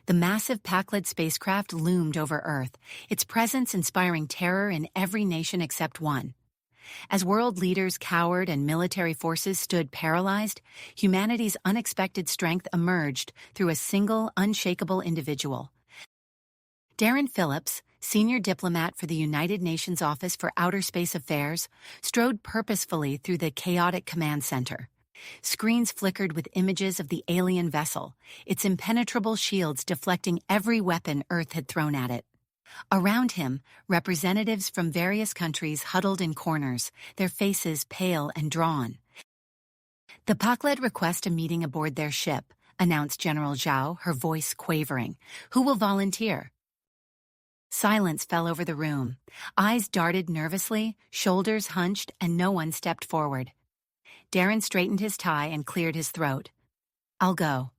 The massive PAC-led spacecraft loomed over Earth, its presence inspiring terror in every nation except one. As world leaders cowered and military forces stood paralyzed, humanity's unexpected strength emerged through a single, unshakable individual. Darren Phillips, senior diplomat for the United Nations Office for Outer Space Affairs, strode purposefully through the chaotic command center. Screens flickered with images of the alien vessel, its impenetrable shields deflecting every weapon Earth had thrown at it. Around him, representatives from various countries huddled in corners, their faces pale and drawn. "The PAC-led request a meeting aboard their ship," announced General Zhao, her voice quavering. "Who will volunteer?" Silence fell over the room. Eyes darted nervously, shoulders hunched, and no one stepped forward. Darren straightened his tie and cleared his throat. "I'll go."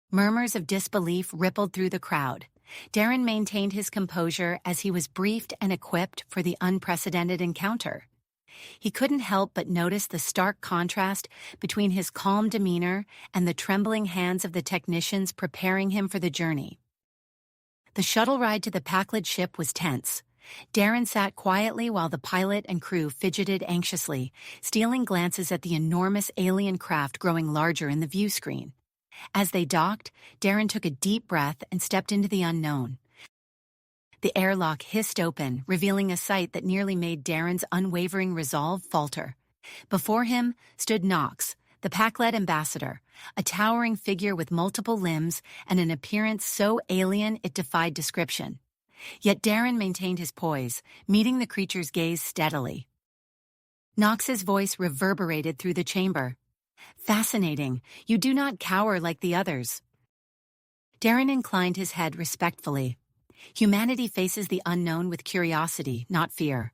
Murmurs of disbelief rippled through the crowd. Darren maintained his composure as he was briefed and equipped for the unprecedented encounter. He couldn't help but notice the stark contrast between his calm demeanor and the trembling hands of the technicians preparing him for the journey. The shuttle ride to the PAC-led ship was tense. Darren sat quietly while the pilot and crew fidgeted anxiously, stealing glances at the enormous alien craft growing larger in the view screen. As they docked, Darren took a deep breath and stepped into the unknown. The airlock hissed open, revealing a sight that nearly made Darren's unwavering resolve falter. Before him stood Knox, the PAC-led ambassador, a towering figure with multiple limbs and an appearance so alien it defied description. Yet Darren maintained his poise, meeting the creature's gaze steadily. Knox's voice reverberated through the chamber. "Fascinating. You do not cower like the others." Darren inclined his head respectfully. Humanity faces the unknown with curiosity, not fear.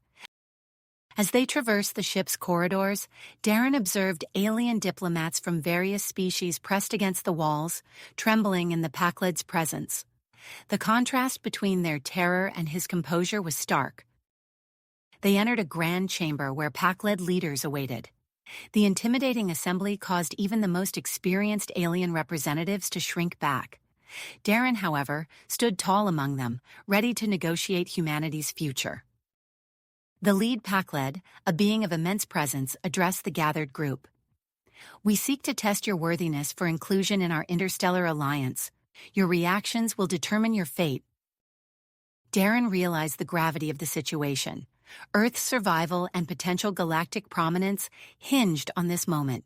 As they traversed the ship's corridors, Darren observed alien diplomats from various species pressed against the walls, trembling in the PAC-led's presence. The contrast between their terror and his composure was stark. They entered a grand chamber where PAC-led leaders awaited. The intimidating assembly caused even the most experienced alien representatives to shrink back. Darren, however, stood tall among them, ready to negotiate humanity's future. The lead PAC-led, a being of immense presence, addressed the gathered group. "We seek to test your worthiness for inclusion in our interstellar alliance. Your reactions will determine your fate." Darren realized the gravity of the situation. Earth's survival and potential galactic prominence hinged on this moment.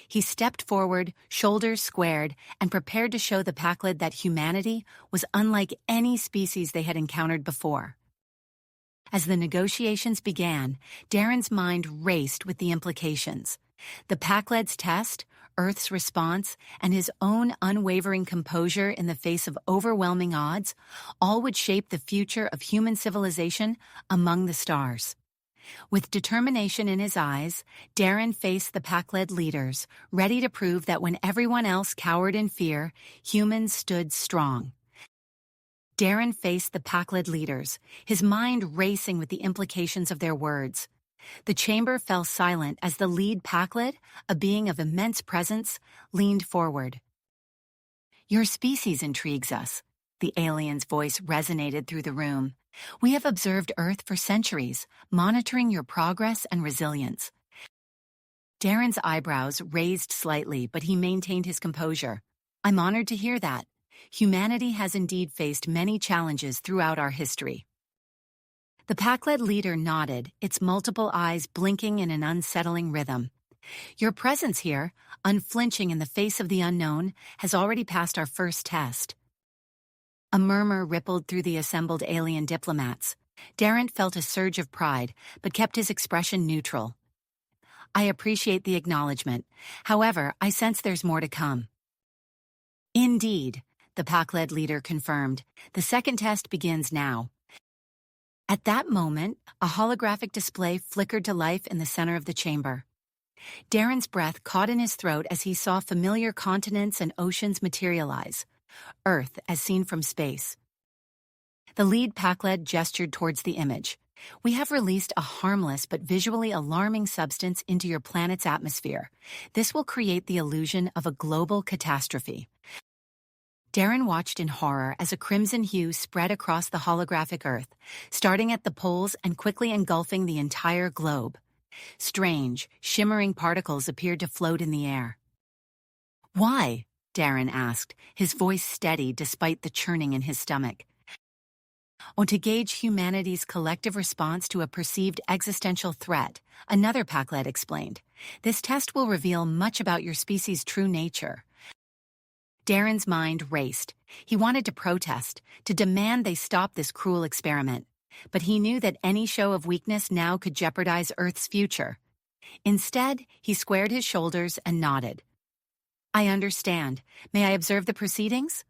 He stepped forward, shoulders squared, and prepared to show the PAC-led that humanity was unlike any species they had encountered before. As the negotiations began, Darren's mind raced with the implications. The PAC-led's test, Earth's response, and his own unwavering composure in the face of overwhelming odds, all would shape the future of human civilization among the stars. With determination in his eyes, Darren faced the PAC-led leaders, ready to prove that when everyone else cowered in fear, humans stood strong. Darren faced the PAC-led leaders, his mind racing with the implications of their words. The chamber fell silent as the lead PAC-led, a being of immense presence, leaned forward. "Your species intrigues us," the alien's voice resonated through the room. "We have observed Earth for centuries, monitoring your progress and resilience." Darren's eyebrows raised slightly, but he maintained his composure. "I'm honored to hear that. Humanity has indeed faced many challenges throughout our history." The PAC-led leader nodded, its multiple eyes blinking in an unsettling rhythm. "Your presence here, unflinching in the face of the unknown, has already passed our first test." A murmur rippled through the assembled alien diplomats. Darren felt a surge of pride, but kept his expression neutral. "I appreciate the acknowledgement. However, I sense there's more to come." "Indeed," the PAC-led leader confirmed. "The second test begins now." At that moment, a holographic display flickered to life in the center of the chamber. Darren's breath caught in his throat as he saw familiar continents and oceans materialize. Earth as seen from space. The lead PAC-led gestured towards the image. "We have released a harmless but visually alarming substance into your planet's atmosphere. This will create the illusion of a global catastrophe." Darren watched in horror as a crimson hue spread across the holographic Earth, starting at the poles and quickly engulfing the entire globe. Strange, shimmering particles appeared to float in the air. "Why?" Darren asked, his voice steady despite the churning in his stomach. "Oh, to gauge humanity's collective response to a perceived existential threat," another Packlet explained. "This test will reveal much about your species' true nature." Darren's mind raced. He wanted to protest, to demand they stop this cruel experiment. But he knew that any show of weakness now could jeopardize Earth's future. Instead, he squared his shoulders and nodded. "I understand. May I observe the proceedings?"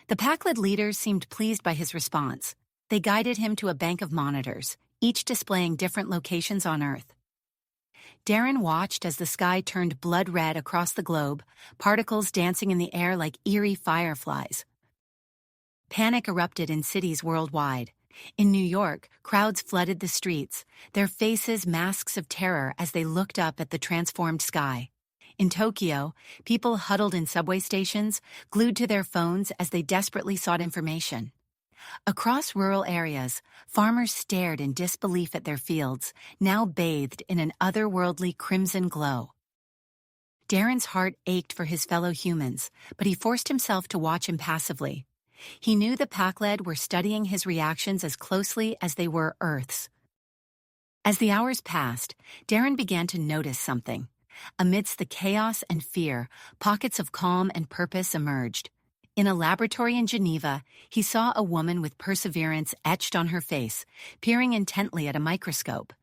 The Packlet leaders seemed pleased by his response. They guided him to a bank of monitors, each displaying different locations on Earth. Darren watched as the sky turned blood red across the globe, particles dancing in the air like eerie fireflies. Panic erupted in cities worldwide. In New York, crowds flooded the streets, their faces masks of terror as they looked up at the transformed sky. In Tokyo, people huddled in subway stations, glued to their phones as they desperately sought information. Across rural areas, farmers stared in disbelief at their fields, now bathed in an otherworldly crimson glow. Darren's heart ached for his fellow humans, but he forced himself to watch impassively. He knew the Packlet were studying his reactions as closely as they were Earth's. As the hours passed, Darren began to notice something. Amidst the chaos and fear, pockets of calm and purpose emerged. In a laboratory in Geneva, he saw a woman with perseverance etched on her face, peering intently at a microscope.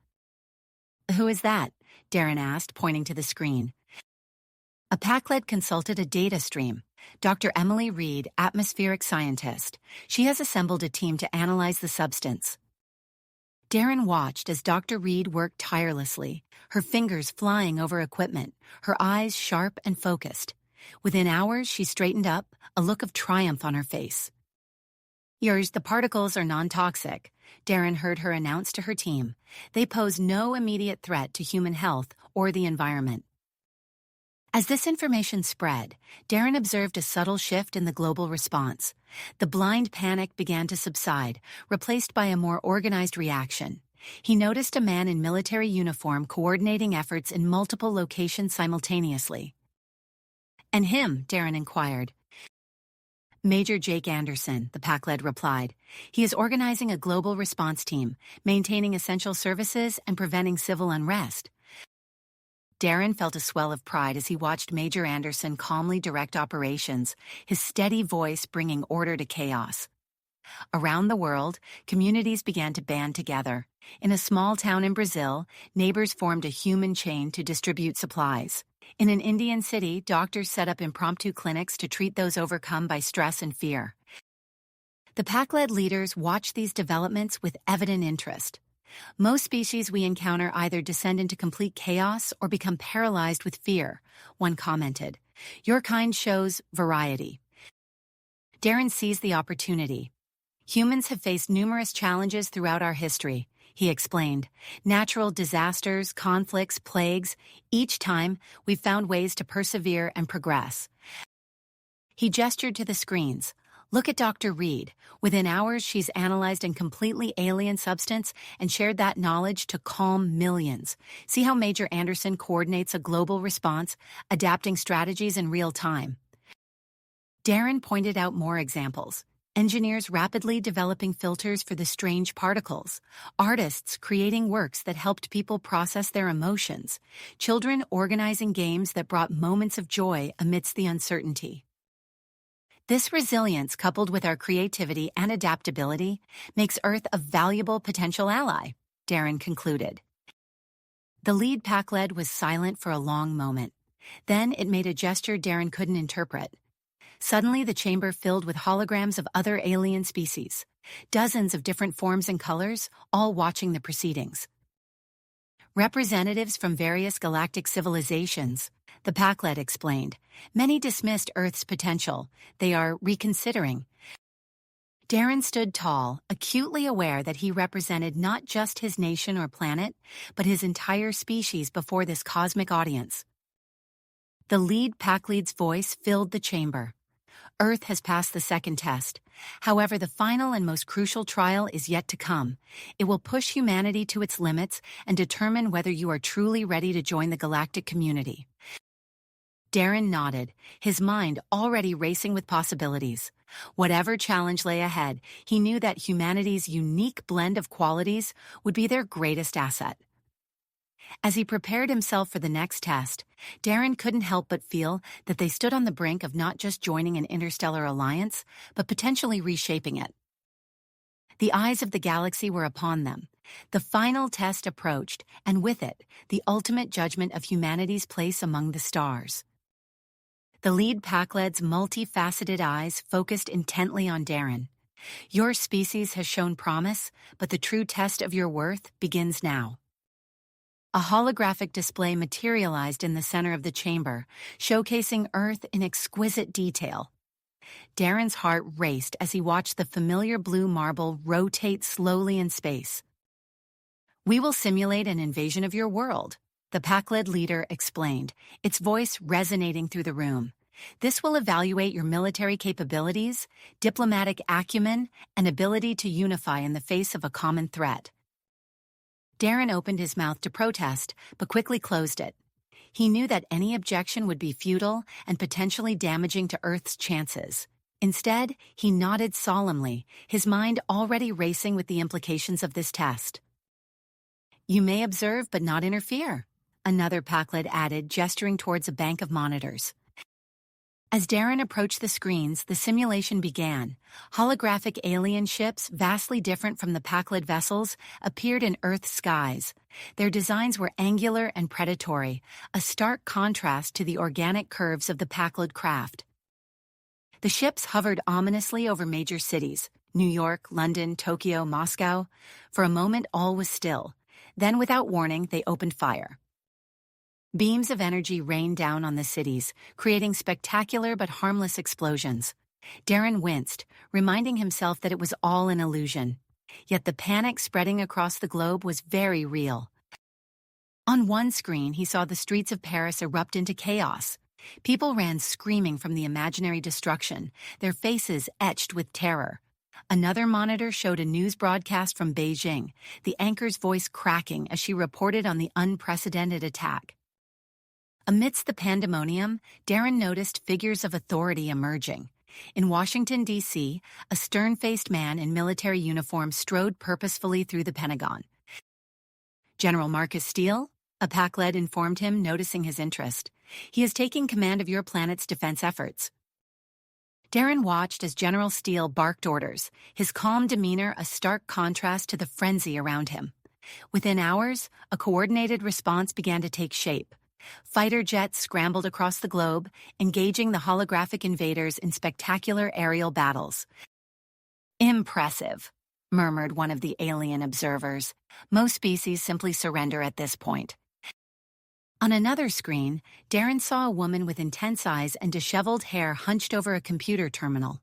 "Who is that?" Darren asked, pointing to the screen. A Packlet consulted a data stream. Dr. Emily Reed, atmospheric scientist. She has assembled a team to analyze the substance. Darren watched as Dr. Reed worked tirelessly, her fingers flying over equipment, her eyes sharp and focused. Within hours, she straightened up, a look of triumph on her face. The particles are non-toxic," Darren heard her announce to her team. "They pose no immediate threat to human health or the environment." As this information spread, Darren observed a subtle shift in the global response. The blind panic began to subside, replaced by a more organized reaction. He noticed a man in military uniform coordinating efforts in multiple locations simultaneously. "And him?" Darren inquired. "Major Jake Anderson," the Packlet replied. "He is organizing a global response team, maintaining essential services and preventing civil unrest." Darren felt a swell of pride as he watched Major Anderson calmly direct operations, his steady voice bringing order to chaos. Around the world, communities began to band together. In a small town in Brazil, neighbors formed a human chain to distribute supplies. In an Indian city, doctors set up impromptu clinics to treat those overcome by stress and fear. The Packlet leaders watched these developments with evident interest. "Most species we encounter either descend into complete chaos or become paralyzed with fear," one commented. "Your kind shows variety." Darren seized the opportunity. "Humans have faced numerous challenges throughout our history," he explained. "Natural disasters, conflicts, plagues. Each time, we've found ways to persevere and progress." He gestured to the screens. "Look at Dr. Reed. Within hours, she's analyzed a completely alien substance and shared that knowledge to calm millions. See how Major Anderson coordinates a global response, adapting strategies in real time." Darren pointed out more examples. Engineers rapidly developing filters for the strange particles, artists creating works that helped people process their emotions, children organizing games that brought moments of joy amidst the uncertainty. This resilience, coupled with our creativity and adaptability, makes Earth a valuable potential ally, Darren concluded. The lead Packlet was silent for a long moment. Then it made a gesture Darren couldn't interpret. Suddenly, the chamber filled with holograms of other alien species, dozens of different forms and colors, all watching the proceedings. Representatives from various galactic civilizations, the Packlet explained. Many dismissed Earth's potential. They are reconsidering. Darren stood tall, acutely aware that he represented not just his nation or planet, but his entire species before this cosmic audience. The lead Packlet's voice filled the chamber. Earth has passed the second test. However, the final and most crucial trial is yet to come. It will push humanity to its limits and determine whether you are truly ready to join the galactic community. Darren nodded, his mind already racing with possibilities. Whatever challenge lay ahead, he knew that humanity's unique blend of qualities would be their greatest asset. As he prepared himself for the next test, Darren couldn't help but feel that they stood on the brink of not just joining an interstellar alliance, but potentially reshaping it. The eyes of the galaxy were upon them. The final test approached, and with it, the ultimate judgment of humanity's place among the stars. The lead Packled's multifaceted eyes focused intently on Darren. Your species has shown promise, but the true test of your worth begins now. A holographic display materialized in the center of the chamber, showcasing Earth in exquisite detail. Darren's heart raced as he watched the familiar blue marble rotate slowly in space. "We will simulate an invasion of your world," the Packled leader explained, its voice resonating through the room. "This will evaluate your military capabilities, diplomatic acumen, and ability to unify in the face of a common threat." Darren opened his mouth to protest, but quickly closed it. He knew that any objection would be futile and potentially damaging to Earth's chances. Instead, he nodded solemnly, his mind already racing with the implications of this test. "You may observe but not interfere," another Packled added, gesturing towards a bank of monitors. As Darren approached the screens, the simulation began. Holographic alien ships, vastly different from the Packled vessels, appeared in Earth's skies. Their designs were angular and predatory, a stark contrast to the organic curves of the Packled craft. The ships hovered ominously over major cities, New York, London, Tokyo, Moscow. For a moment, all was still. Then, without warning, they opened fire. Beams of energy rained down on the cities, creating spectacular but harmless explosions. Darren winced, reminding himself that it was all an illusion. Yet the panic spreading across the globe was very real. On one screen, he saw the streets of Paris erupt into chaos. People ran screaming from the imaginary destruction, their faces etched with terror. Another monitor showed a news broadcast from Beijing, the anchor's voice cracking as she reported on the unprecedented attack. Amidst the pandemonium, Darren noticed figures of authority emerging. In Washington, D.C., a stern-faced man in military uniform strode purposefully through the Pentagon. "General Marcus Steele?" a Packled informed him, noticing his interest. "He is taking command of your planet's defense efforts." Darren watched as General Steele barked orders, his calm demeanor a stark contrast to the frenzy around him. Within hours, a coordinated response began to take shape. Fighter jets scrambled across the globe, engaging the holographic invaders in spectacular aerial battles. "Impressive," murmured one of the alien observers. "Most species simply surrender at this point." On another screen, Darren saw a woman with intense eyes and disheveled hair hunched over a computer terminal.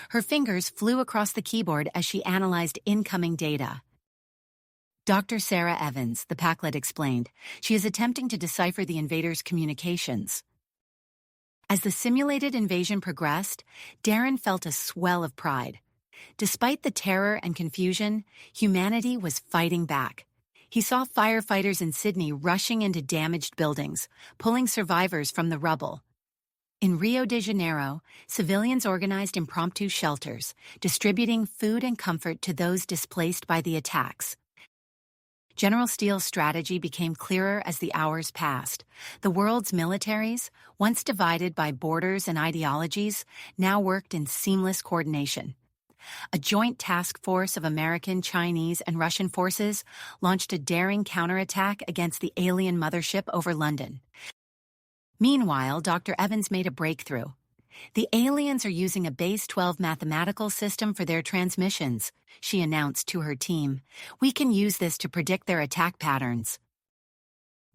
Her fingers flew across the keyboard as she analyzed incoming data. "Dr. Sarah Evans," the Packled explained. "She is attempting to decipher the invaders' communications." As the simulated invasion progressed, Darren felt a swell of pride. Despite the terror and confusion, humanity was fighting back. He saw firefighters in Sydney rushing into damaged buildings, pulling survivors from the rubble. In Rio de Janeiro, civilians organized impromptu shelters, distributing food and comfort to those displaced by the attacks. General Steele's strategy became clearer as the hours passed. The world's militaries, once divided by borders and ideologies, now worked in seamless coordination. A joint task force of American, Chinese, and Russian forces launched a daring counterattack against the alien mothership over London. Meanwhile, Dr. Evans made a breakthrough. "The aliens are using a base 12 mathematical system for their transmissions," she announced to her team. "We can use this to predict their attack patterns."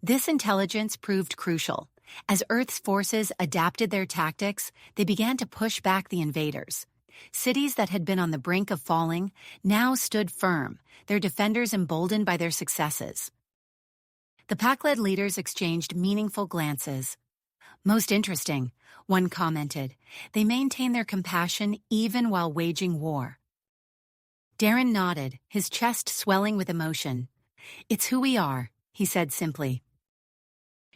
This intelligence proved crucial. As Earth's forces adapted their tactics, they began to push back the invaders. Cities that had been on the brink of falling now stood firm, their defenders emboldened by their successes. The Packled leaders exchanged meaningful glances. Most interesting, one commented. They maintain their compassion even while waging war. Darren nodded, his chest swelling with emotion. It's who we are, he said simply.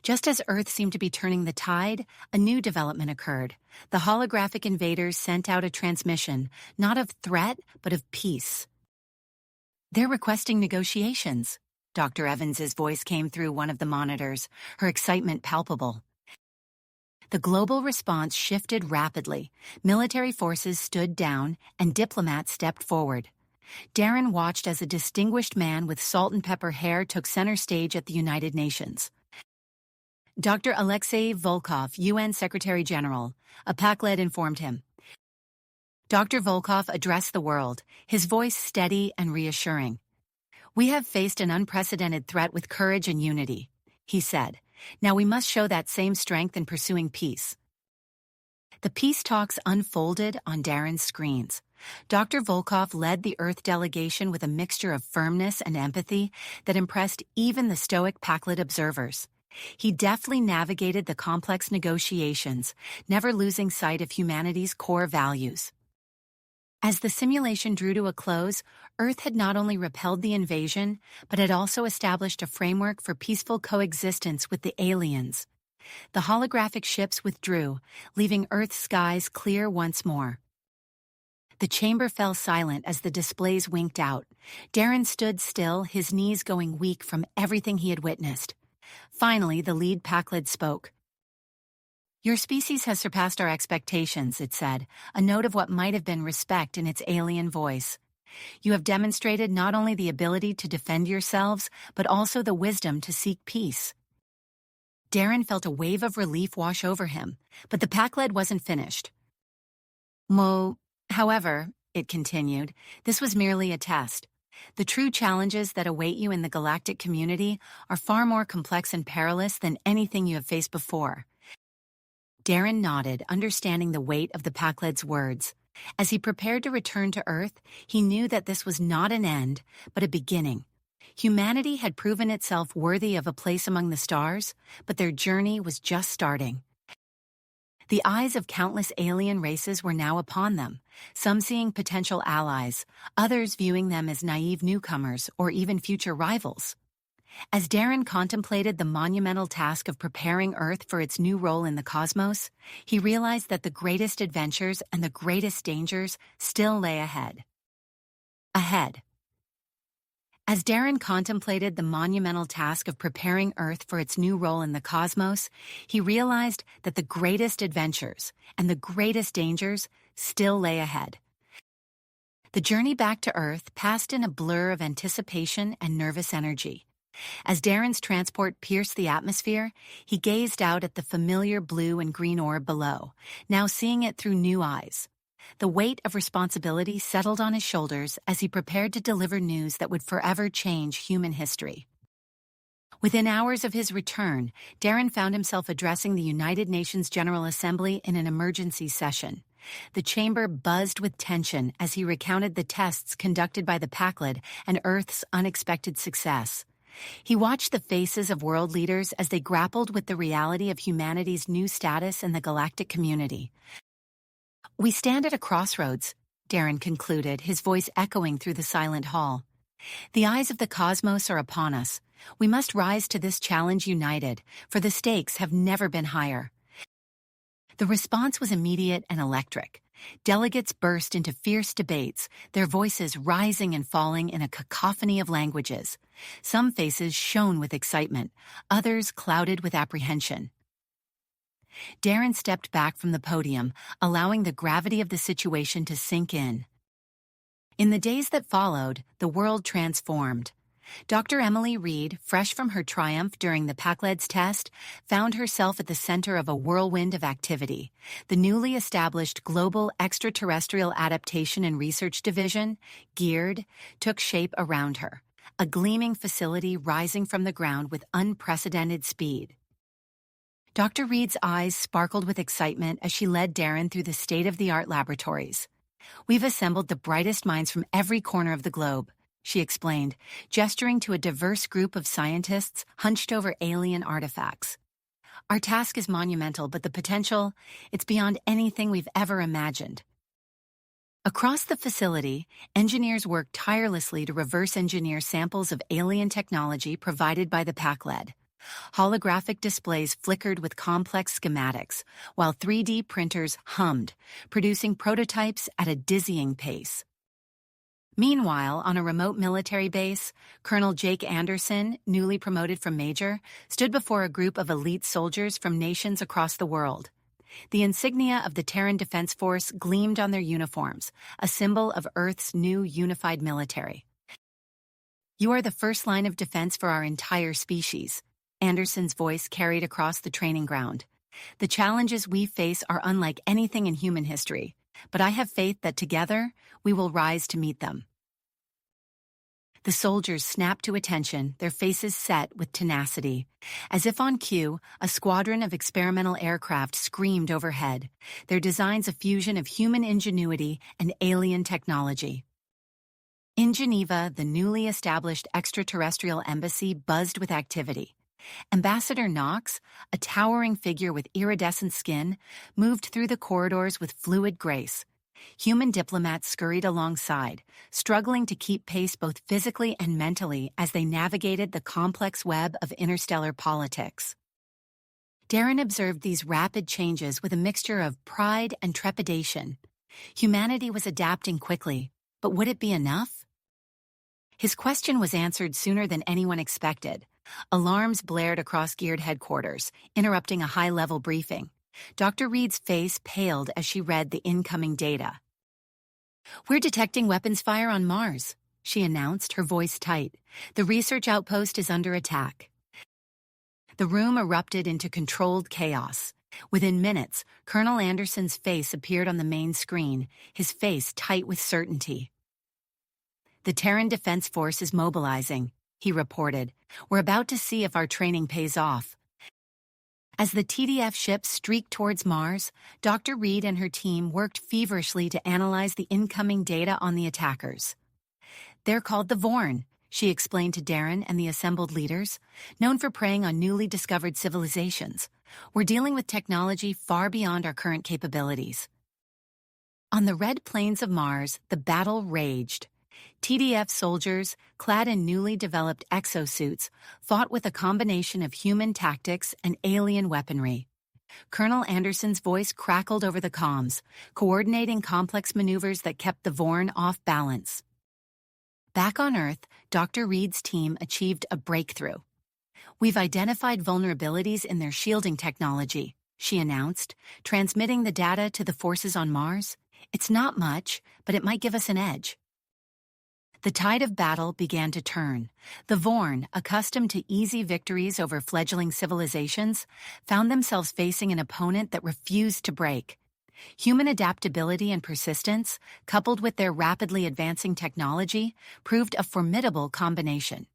Just as Earth seemed to be turning the tide, a new development occurred. The holographic invaders sent out a transmission, not of threat, but of peace. They're requesting negotiations. Dr. Evans's voice came through one of the monitors, her excitement palpable. The global response shifted rapidly. Military forces stood down, and diplomats stepped forward. Darren watched as a distinguished man with salt and pepper hair took center stage at the United Nations. Dr. Alexei Volkov, UN Secretary-General, a PAC-led informed him. Dr. Volkov addressed the world, his voice steady and reassuring. We have faced an unprecedented threat with courage and unity, he said. Now we must show that same strength in pursuing peace. The peace talks unfolded on Darren's screens. Dr. Volkov led the Earth delegation with a mixture of firmness and empathy that impressed even the stoic PAC-led observers. He deftly navigated the complex negotiations, never losing sight of humanity's core values. As the simulation drew to a close, Earth had not only repelled the invasion, but had also established a framework for peaceful coexistence with the aliens. The holographic ships withdrew, leaving Earth's skies clear once more. The chamber fell silent as the displays winked out. Darren stood still, his knees going weak from everything he had witnessed. Finally, the lead PAC-led spoke. Your species has surpassed our expectations, it said, a note of what might have been respect in its alien voice. You have demonstrated not only the ability to defend yourselves, but also the wisdom to seek peace. Darren felt a wave of relief wash over him, but the PAC-led wasn't finished. However, it continued, this was merely a test. The true challenges that await you in the galactic community are far more complex and perilous than anything you have faced before. Darren nodded, understanding the weight of the PAC-led's words. As he prepared to return to Earth, he knew that this was not an end, but a beginning. Humanity had proven itself worthy of a place among the stars, but their journey was just starting. The eyes of countless alien races were now upon them, some seeing potential allies, others viewing them as naive newcomers or even future rivals. As Darren contemplated the monumental task of preparing Earth for its new role in the cosmos, he realized that the greatest adventures and the greatest dangers still lay ahead. As Darren contemplated the monumental task of preparing Earth for its new role in the cosmos, he realized that the greatest adventures and the greatest dangers still lay ahead. The journey back to Earth passed in a blur of anticipation and nervous energy. As Darren's transport pierced the atmosphere, he gazed out at the familiar blue and green orb below, now seeing it through new eyes. The weight of responsibility settled on his shoulders as he prepared to deliver news that would forever change human history. Within hours of his return, Darren found himself addressing the United Nations General Assembly in an emergency session. The chamber buzzed with tension as he recounted the tests conducted by the PAC-led and Earth's unexpected success. He watched the faces of world leaders as they grappled with the reality of humanity's new status in the galactic community. We stand at a crossroads, Darren concluded, his voice echoing through the silent hall. The eyes of the cosmos are upon us. We must rise to this challenge united, for the stakes have never been higher. The response was immediate and electric. Delegates burst into fierce debates, their voices rising and falling in a cacophony of languages. Some faces shone with excitement, others clouded with apprehension. Darren stepped back from the podium, allowing the gravity of the situation to sink in. In the days that followed, the world transformed. Dr. Emily Reed, fresh from her triumph during the PAC-led's test, found herself at the center of a whirlwind of activity. The newly established Global Extraterrestrial Adaptation and Research Division, GEARD, took shape around her, a gleaming facility rising from the ground with unprecedented speed. Dr. Reed's eyes sparkled with excitement as she led Darren through the state-of-the-art laboratories. We've assembled the brightest minds from every corner of the globe, she explained, gesturing to a diverse group of scientists hunched over alien artifacts. Our task is monumental, but the potential, it's beyond anything we've ever imagined. Across the facility, engineers work tirelessly to reverse engineer samples of alien technology provided by the PAC-LED. Holographic displays flickered with complex schematics, while 3D printers hummed, producing prototypes at a dizzying pace. Meanwhile, on a remote military base, Colonel Jake Anderson, newly promoted from major, stood before a group of elite soldiers from nations across the world. The insignia of the Terran Defense Force gleamed on their uniforms, a symbol of Earth's new unified military. "You are the first line of defense for our entire species," Anderson's voice carried across the training ground. "The challenges we face are unlike anything in human history, but I have faith that together we will rise to meet them." The soldiers snapped to attention, their faces set with tenacity. As if on cue, a squadron of experimental aircraft screamed overhead, their designs a fusion of human ingenuity and alien technology. In Geneva, the newly established extraterrestrial embassy buzzed with activity. Ambassador Knox, a towering figure with iridescent skin, moved through the corridors with fluid grace. Human diplomats scurried alongside, struggling to keep pace both physically and mentally as they navigated the complex web of interstellar politics. Darren observed these rapid changes with a mixture of pride and trepidation. Humanity was adapting quickly, but would it be enough? His question was answered sooner than anyone expected. Alarms blared across geared headquarters, interrupting a high-level briefing. Dr. Reed's face paled as she read the incoming data. "We're detecting weapons fire on Mars," she announced, her voice tight. "The research outpost is under attack." The room erupted into controlled chaos. Within minutes, Colonel Anderson's face appeared on the main screen, his face tight with certainty. "The Terran Defense Force is mobilizing," he reported. "We're about to see if our training pays off." As the TDF ship streaked towards Mars, Dr. Reed and her team worked feverishly to analyze the incoming data on the attackers. "They're called the Vorn," she explained to Darren and the assembled leaders, "known for preying on newly discovered civilizations. We're dealing with technology far beyond our current capabilities." On the red plains of Mars, the battle raged. TDF soldiers, clad in newly developed exosuits, fought with a combination of human tactics and alien weaponry. Colonel Anderson's voice crackled over the comms, coordinating complex maneuvers that kept the Vorn off balance. Back on Earth, Dr. Reed's team achieved a breakthrough. "We've identified vulnerabilities in their shielding technology," she announced, transmitting the data to the forces on Mars. "It's not much, but it might give us an edge." The tide of battle began to turn. The Vorn, accustomed to easy victories over fledgling civilizations, found themselves facing an opponent that refused to break. Human adaptability and persistence, coupled with their rapidly advancing technology, proved a formidable combination.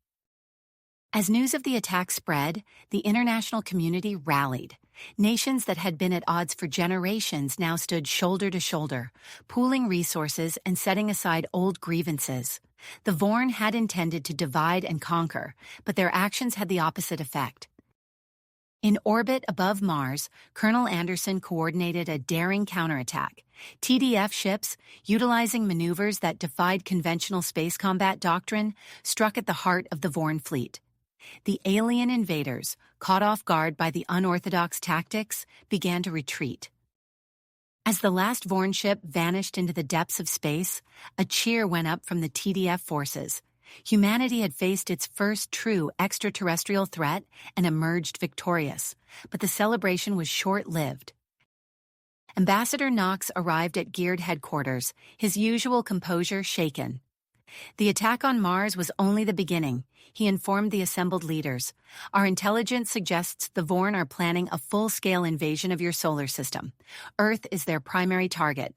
As news of the attack spread, the international community rallied. Nations that had been at odds for generations now stood shoulder to shoulder, pooling resources and setting aside old grievances. The Vorn had intended to divide and conquer, but their actions had the opposite effect. In orbit above Mars, Colonel Anderson coordinated a daring counterattack. TDF ships, utilizing maneuvers that defied conventional space combat doctrine, struck at the heart of the Vorn fleet. The alien invaders, caught off guard by the unorthodox tactics, began to retreat. As the last Vorn ship vanished into the depths of space, a cheer went up from the TDF forces. Humanity had faced its first true extraterrestrial threat and emerged victorious, but the celebration was short-lived. Ambassador Knox arrived at geared headquarters, his usual composure shaken. The attack on Mars was only the beginning, he informed the assembled leaders. Our intelligence suggests the Vorn are planning a full-scale invasion of your solar system. Earth is their primary target.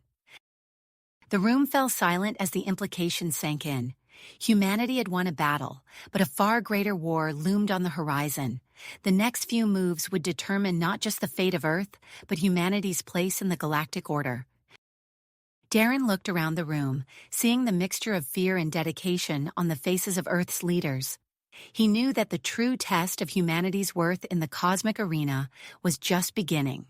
The room fell silent as the implications sank in. Humanity had won a battle, but a far greater war loomed on the horizon. The next few moves would determine not just the fate of Earth, but humanity's place in the galactic order. Darren looked around the room, seeing the mixture of fear and dedication on the faces of Earth's leaders. He knew that the true test of humanity's worth in the cosmic arena was just beginning.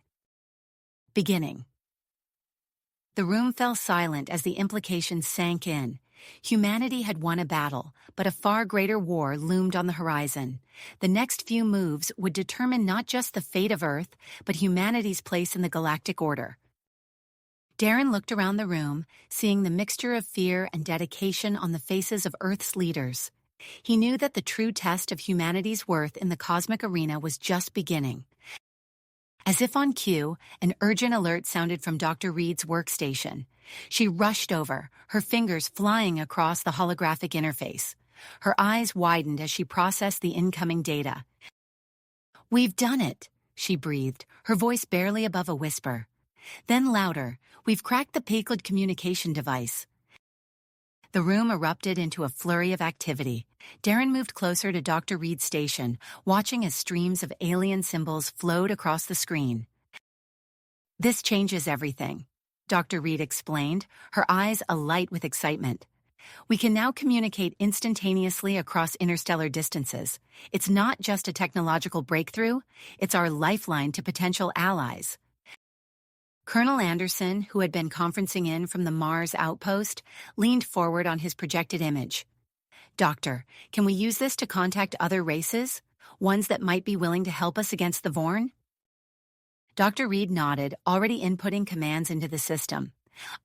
The room fell silent as the implications sank in. Humanity had won a battle, but a far greater war loomed on the horizon. The next few moves would determine not just the fate of Earth, but humanity's place in the galactic order. Darren looked around the room, seeing the mixture of fear and dedication on the faces of Earth's leaders. He knew that the true test of humanity's worth in the cosmic arena was just beginning. As if on cue, an urgent alert sounded from Dr. Reed's workstation. She rushed over, her fingers flying across the holographic interface. Her eyes widened as she processed the incoming data. "We've done it," she breathed, her voice barely above a whisper. Then louder, "We've cracked the Pakled communication device." The room erupted into a flurry of activity. Darren moved closer to Dr. Reed's station, watching as streams of alien symbols flowed across the screen. "This changes everything," Dr. Reed explained, her eyes alight with excitement. "We can now communicate instantaneously across interstellar distances. It's not just a technological breakthrough, it's our lifeline to potential allies." Colonel Anderson, who had been conferencing in from the Mars outpost, leaned forward on his projected image. "Doctor, can we use this to contact other races? Ones that might be willing to help us against the Vorn?" Dr. Reed nodded, already inputting commands into the system.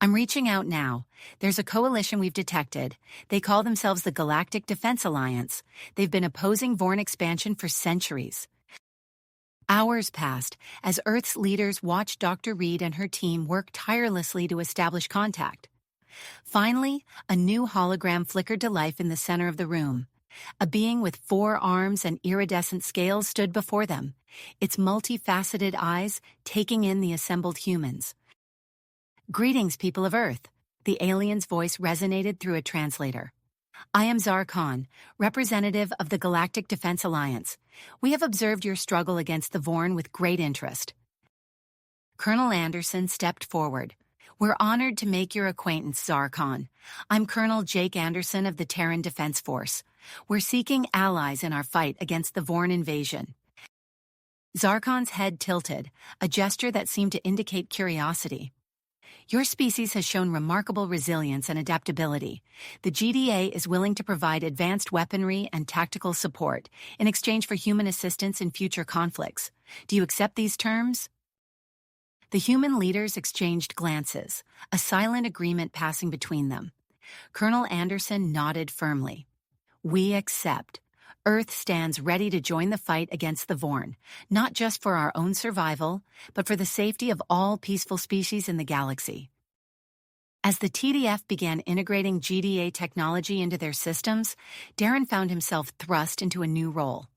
"I'm reaching out now. There's a coalition we've detected. They call themselves the Galactic Defense Alliance. They've been opposing Vorn expansion for centuries." Hours passed as Earth's leaders watched Dr. Reed and her team work tirelessly to establish contact. Finally, a new hologram flickered to life in the center of the room. A being with 4 arms and iridescent scales stood before them, its multifaceted eyes taking in the assembled humans. "Greetings, people of Earth," the alien's voice resonated through a translator. "I am Zar Khan, representative of the Galactic Defense Alliance. We have observed your struggle against the Vorn with great interest." Colonel Anderson stepped forward. "We're honored to make your acquaintance, Zar Khan. I'm Colonel Jake Anderson of the Terran Defense Force. We're seeking allies in our fight against the Vorn invasion." Zarkon's head tilted, a gesture that seemed to indicate curiosity. "Your species has shown remarkable resilience and adaptability. The GDA is willing to provide advanced weaponry and tactical support in exchange for human assistance in future conflicts. Do you accept these terms?" The human leaders exchanged glances, a silent agreement passing between them. Colonel Anderson nodded firmly. "We accept. Earth stands ready to join the fight against the Vorn, not just for our own survival, but for the safety of all peaceful species in the galaxy." As the TDF began integrating GDA technology into their systems, Darren found himself thrust into a new role.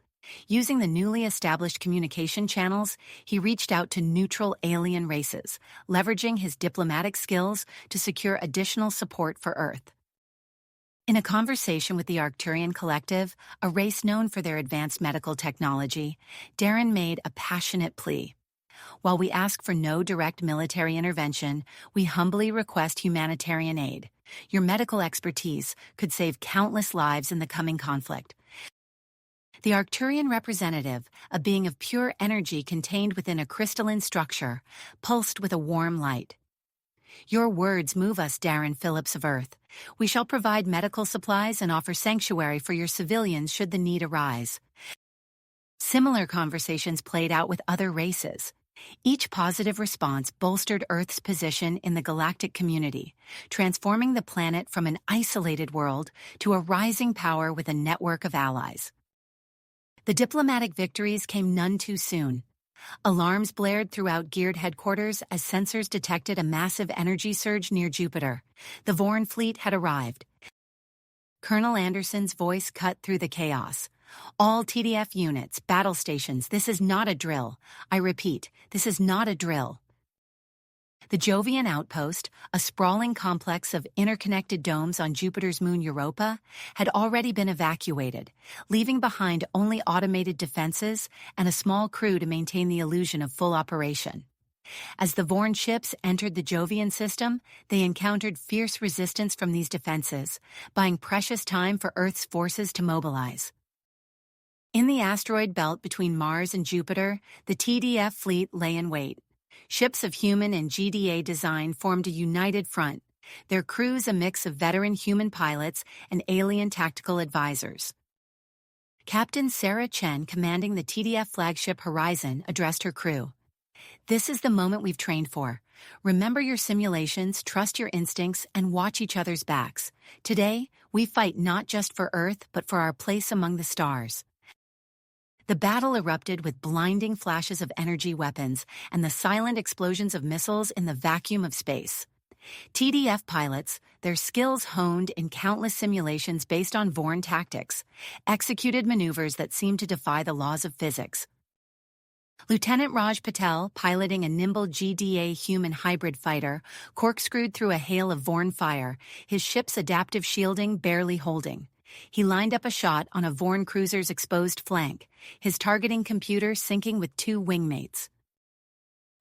Using the newly established communication channels, he reached out to neutral alien races, leveraging his diplomatic skills to secure additional support for Earth. In a conversation with the Arcturian Collective, a race known for their advanced medical technology, Darren made a passionate plea. "While we ask for no direct military intervention, we humbly request humanitarian aid. Your medical expertise could save countless lives in the coming conflict." The Arcturian representative, a being of pure energy contained within a crystalline structure, pulsed with a warm light. "Your words move us, Darren Phillips of Earth. We shall provide medical supplies and offer sanctuary for your civilians should the need arise." Similar conversations played out with other races. Each positive response bolstered Earth's position in the galactic community, transforming the planet from an isolated world to a rising power with a network of allies. The diplomatic victories came none too soon. Alarms blared throughout Geared headquarters as sensors detected a massive energy surge near Jupiter. The Vorn fleet had arrived. Colonel Anderson's voice cut through the chaos. "All TDF units, battle stations, this is not a drill. I repeat, this is not a drill." The Jovian outpost, a sprawling complex of interconnected domes on Jupiter's moon Europa, had already been evacuated, leaving behind only automated defenses and a small crew to maintain the illusion of full operation. As the Vorn ships entered the Jovian system, they encountered fierce resistance from these defenses, buying precious time for Earth's forces to mobilize. In the asteroid belt between Mars and Jupiter, the TDF fleet lay in wait. Ships of human and GDA design formed a united front, their crews a mix of veteran human pilots and alien tactical advisors. Captain Sarah Chen, commanding the TDF flagship Horizon, addressed her crew. "This is the moment we've trained for. Remember your simulations, trust your instincts, and watch each other's backs. Today, we fight not just for Earth, but for our place among the stars." The battle erupted with blinding flashes of energy weapons and the silent explosions of missiles in the vacuum of space. TDF pilots, their skills honed in countless simulations based on Vorn tactics, executed maneuvers that seemed to defy the laws of physics. Lieutenant Raj Patel, piloting a nimble GDA human hybrid fighter, corkscrewed through a hail of Vorn fire, his ship's adaptive shielding barely holding. He lined up a shot on a Vorn cruiser's exposed flank, his targeting computer syncing with two wingmates.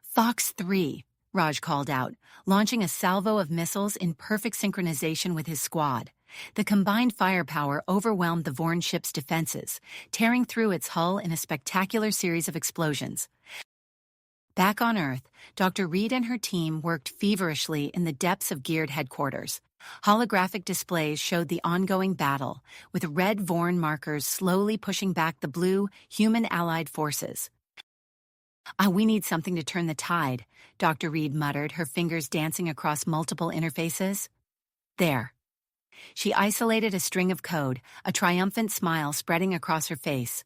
"Fox 3, Raj called out, launching a salvo of missiles in perfect synchronization with his squad. The combined firepower overwhelmed the Vorn ship's defenses, tearing through its hull in a spectacular series of explosions. Back on Earth, Dr. Reed and her team worked feverishly in the depths of Geared headquarters. Holographic displays showed the ongoing battle, with red Vorn markers slowly pushing back the blue, human-allied forces. We need something to turn the tide," Dr. Reed muttered, her fingers dancing across multiple interfaces. "There." She isolated a string of code, a triumphant smile spreading across her face.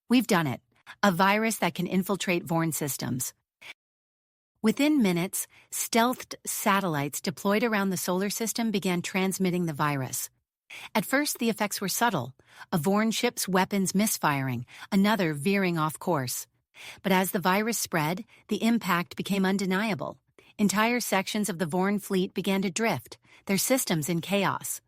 "We've done it. A virus that can infiltrate Vorn systems." Within minutes, stealthed satellites deployed around the solar system began transmitting the virus. At first, the effects were subtle, a Vorn ship's weapons misfiring, another veering off course. But as the virus spread, the impact became undeniable. Entire sections of the Vorn fleet began to drift, their systems in chaos.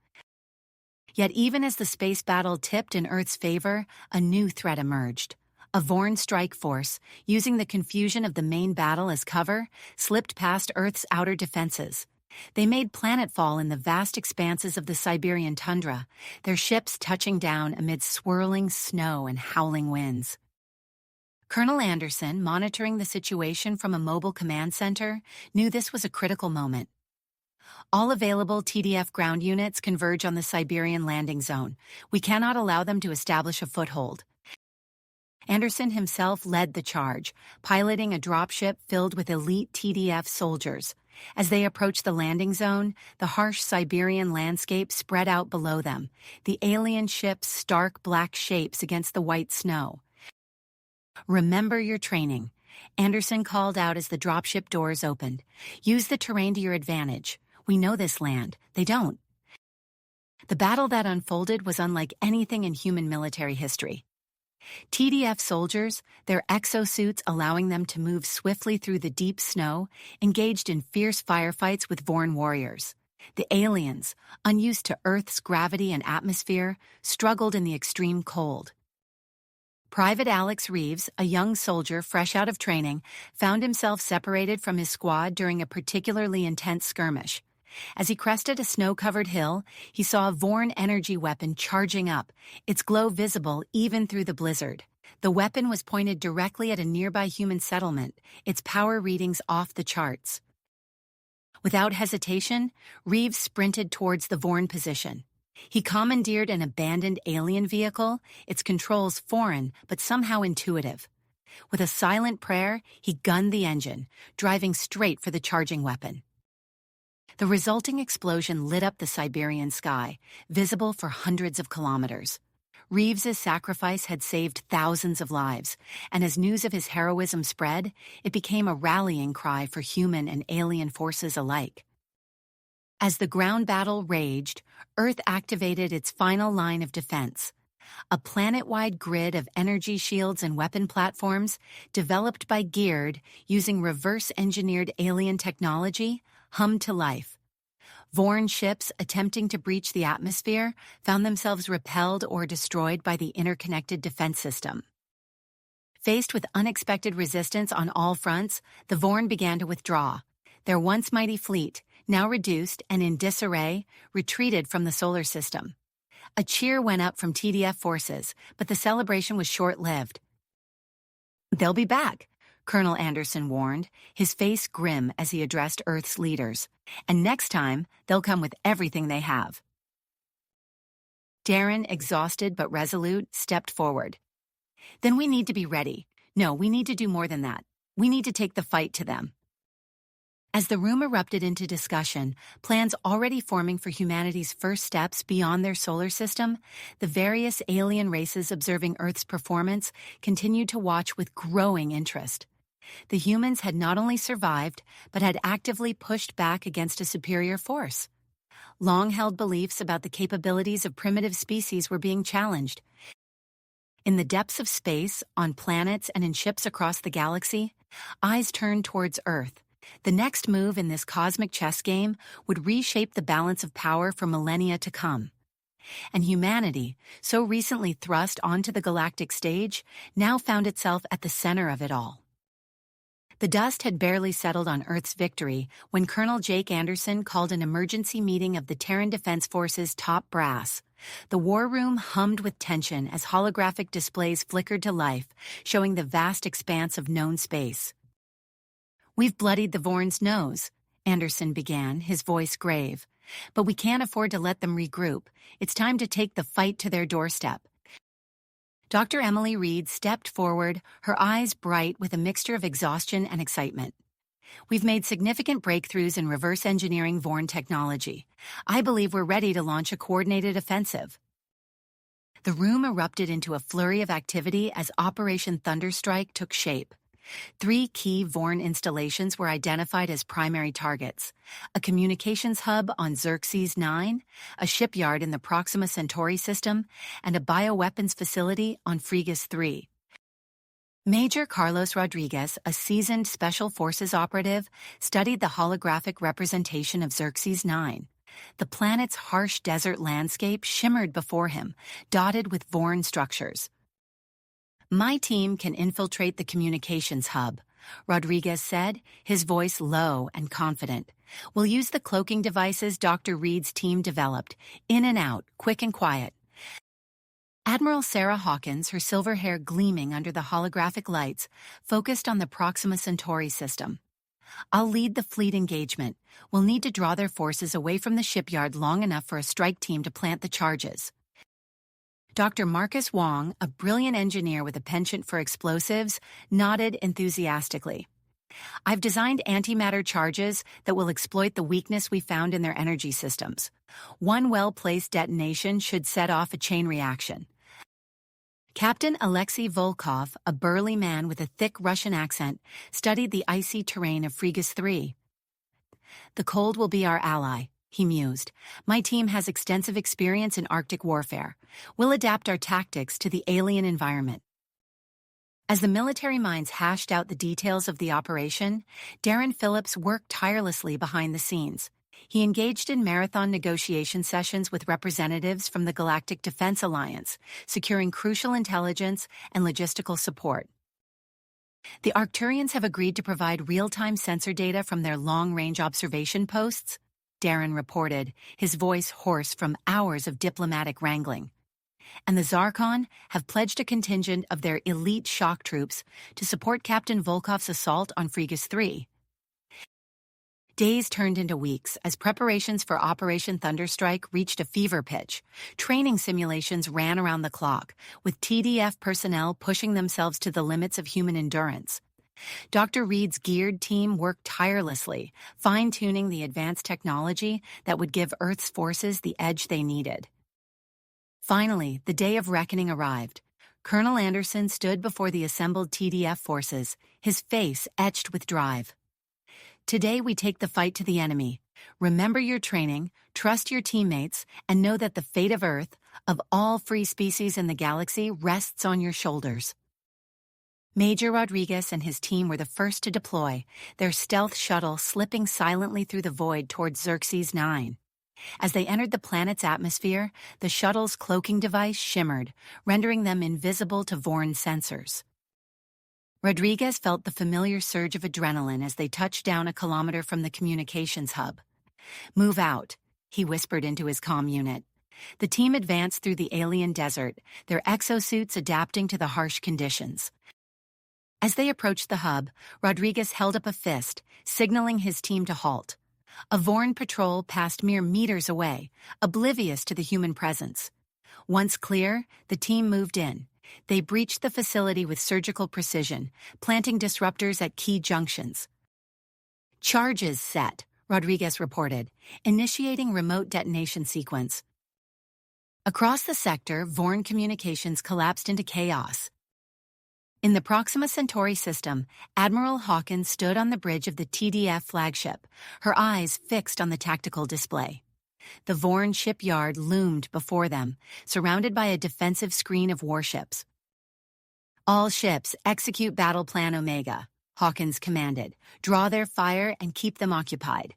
Yet even as the space battle tipped in Earth's favor, a new threat emerged. A Vorn strike force, using the confusion of the main battle as cover, slipped past Earth's outer defenses. They made planetfall in the vast expanses of the Siberian tundra, their ships touching down amid swirling snow and howling winds. Colonel Anderson, monitoring the situation from a mobile command center, knew this was a critical moment. "All available TDF ground units converge on the Siberian landing zone. We cannot allow them to establish a foothold." Anderson himself led the charge, piloting a dropship filled with elite TDF soldiers. As they approached the landing zone, the harsh Siberian landscape spread out below them, the alien ship's stark black shapes against the white snow. "Remember your training," Anderson called out as the dropship doors opened. "Use the terrain to your advantage. We know this land. They don't." The battle that unfolded was unlike anything in human military history. TDF soldiers, their exosuits allowing them to move swiftly through the deep snow, engaged in fierce firefights with Vorn warriors. The aliens, unused to Earth's gravity and atmosphere, struggled in the extreme cold. Private Alex Reeves, a young soldier fresh out of training, found himself separated from his squad during a particularly intense skirmish. As he crested a snow-covered hill, he saw a Vorn energy weapon charging up, its glow visible even through the blizzard. The weapon was pointed directly at a nearby human settlement, its power readings off the charts. Without hesitation, Reeves sprinted towards the Vorn position. He commandeered an abandoned alien vehicle, its controls foreign but somehow intuitive. With a silent prayer, he gunned the engine, driving straight for the charging weapon. The resulting explosion lit up the Siberian sky, visible for hundreds of kilometers. Reeves's sacrifice had saved thousands of lives, and as news of his heroism spread, it became a rallying cry for human and alien forces alike. As the ground battle raged, Earth activated its final line of defense. A planet-wide grid of energy shields and weapon platforms, developed by Geared using reverse-engineered alien technology, hummed to life. Vorn ships attempting to breach the atmosphere found themselves repelled or destroyed by the interconnected defense system. Faced with unexpected resistance on all fronts, the Vorn began to withdraw. Their once mighty fleet, now reduced and in disarray, retreated from the solar system. A cheer went up from TDF forces, but the celebration was short-lived. "They'll be back," Colonel Anderson warned, his face grim as he addressed Earth's leaders. "And next time, they'll come with everything they have." Darren, exhausted but resolute, stepped forward. "Then we need to be ready. No, we need to do more than that. We need to take the fight to them." As the room erupted into discussion, plans already forming for humanity's first steps beyond their solar system, the various alien races observing Earth's performance continued to watch with growing interest. The humans had not only survived, but had actively pushed back against a superior force. Long-held beliefs about the capabilities of primitive species were being challenged. In the depths of space, on planets and in ships across the galaxy, eyes turned towards Earth. The next move in this cosmic chess game would reshape the balance of power for millennia to come. And humanity, so recently thrust onto the galactic stage, now found itself at the center of it all. The dust had barely settled on Earth's victory when Colonel Jake Anderson called an emergency meeting of the Terran Defense Force's top brass. The war room hummed with tension as holographic displays flickered to life, showing the vast expanse of known space. "We've bloodied the Vorn's nose," Anderson began, his voice grave. "But we can't afford to let them regroup. It's time to take the fight to their doorstep." Dr. Emily Reed stepped forward, her eyes bright with a mixture of exhaustion and excitement. "We've made significant breakthroughs in reverse engineering Vorn technology. I believe we're ready to launch a coordinated offensive." The room erupted into a flurry of activity as Operation Thunderstrike took shape. 3 key Vorn installations were identified as primary targets: a communications hub on Xerxes 9, a shipyard in the Proxima Centauri system, and a bioweapons facility on Fregus 3. Major Carlos Rodriguez, a seasoned Special Forces operative, studied the holographic representation of Xerxes 9. The planet's harsh desert landscape shimmered before him, dotted with Vorn structures. "My team can infiltrate the communications hub," Rodriguez said, his voice low and confident. "We'll use the cloaking devices Dr. Reed's team developed, in and out, quick and quiet." Admiral Sarah Hawkins, her silver hair gleaming under the holographic lights, focused on the Proxima Centauri system. "I'll lead the fleet engagement. We'll need to draw their forces away from the shipyard long enough for a strike team to plant the charges." Dr. Marcus Wong, a brilliant engineer with a penchant for explosives, nodded enthusiastically. "I've designed antimatter charges that will exploit the weakness we found in their energy systems. One well-placed detonation should set off a chain reaction." Captain Alexei Volkov, a burly man with a thick Russian accent, studied the icy terrain of Fregus 3. "The cold will be our ally," he mused. "My team has extensive experience in Arctic warfare. We'll adapt our tactics to the alien environment." As the military minds hashed out the details of the operation, Darren Phillips worked tirelessly behind the scenes. He engaged in marathon negotiation sessions with representatives from the Galactic Defense Alliance, securing crucial intelligence and logistical support. "The Arcturians have agreed to provide real-time sensor data from their long-range observation posts," Darren reported, his voice hoarse from hours of diplomatic wrangling. "And the Zarkon have pledged a contingent of their elite shock troops to support Captain Volkov's assault on Fregus 3. Days turned into weeks as preparations for Operation Thunderstrike reached a fever pitch. Training simulations ran around the clock, with TDF personnel pushing themselves to the limits of human endurance. Dr. Reed's geared team worked tirelessly, fine-tuning the advanced technology that would give Earth's forces the edge they needed. Finally, the day of reckoning arrived. Colonel Anderson stood before the assembled TDF forces, his face etched with drive. "Today we take the fight to the enemy. Remember your training, trust your teammates, and know that the fate of Earth, of all free species in the galaxy, rests on your shoulders." Major Rodriguez and his team were the first to deploy, their stealth shuttle slipping silently through the void towards Xerxes 9. As they entered the planet's atmosphere, the shuttle's cloaking device shimmered, rendering them invisible to Vorn sensors. Rodriguez felt the familiar surge of adrenaline as they touched down a kilometer from the communications hub. "Move out," he whispered into his comm unit. The team advanced through the alien desert, their exosuits adapting to the harsh conditions. As they approached the hub, Rodriguez held up a fist, signaling his team to halt. A Vorn patrol passed mere meters away, oblivious to the human presence. Once clear, the team moved in. They breached the facility with surgical precision, planting disruptors at key junctions. "Charges set," Rodriguez reported, initiating remote detonation sequence. Across the sector, Vorn communications collapsed into chaos. In the Proxima Centauri system, Admiral Hawkins stood on the bridge of the TDF flagship, her eyes fixed on the tactical display. The Vorn shipyard loomed before them, surrounded by a defensive screen of warships. "All ships, execute Battle Plan Omega," Hawkins commanded. "Draw their fire and keep them occupied."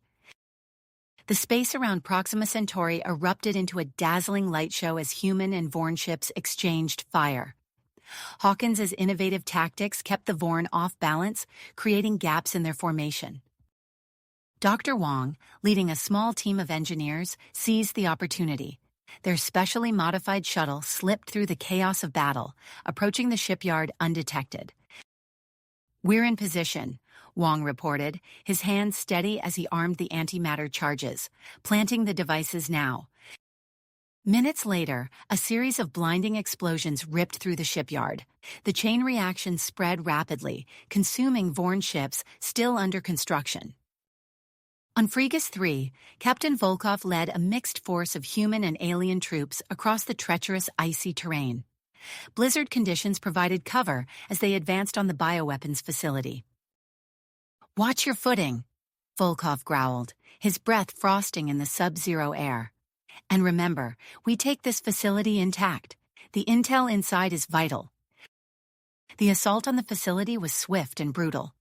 The space around Proxima Centauri erupted into a dazzling light show as human and Vorn ships exchanged fire. Hawkins's innovative tactics kept the Vorn off balance, creating gaps in their formation. Dr. Wong, leading a small team of engineers, seized the opportunity. Their specially modified shuttle slipped through the chaos of battle, approaching the shipyard undetected. "We're in position," Wong reported, his hands steady as he armed the antimatter charges, planting the devices now. Minutes later, a series of blinding explosions ripped through the shipyard. The chain reaction spread rapidly, consuming Vorn ships still under construction. On Fregus 3, Captain Volkov led a mixed force of human and alien troops across the treacherous icy terrain. Blizzard conditions provided cover as they advanced on the bioweapons facility. "Watch your footing," Volkov growled, his breath frosting in the sub-zero air. "And remember, we take this facility intact. The intel inside is vital." The assault on the facility was swift and brutal.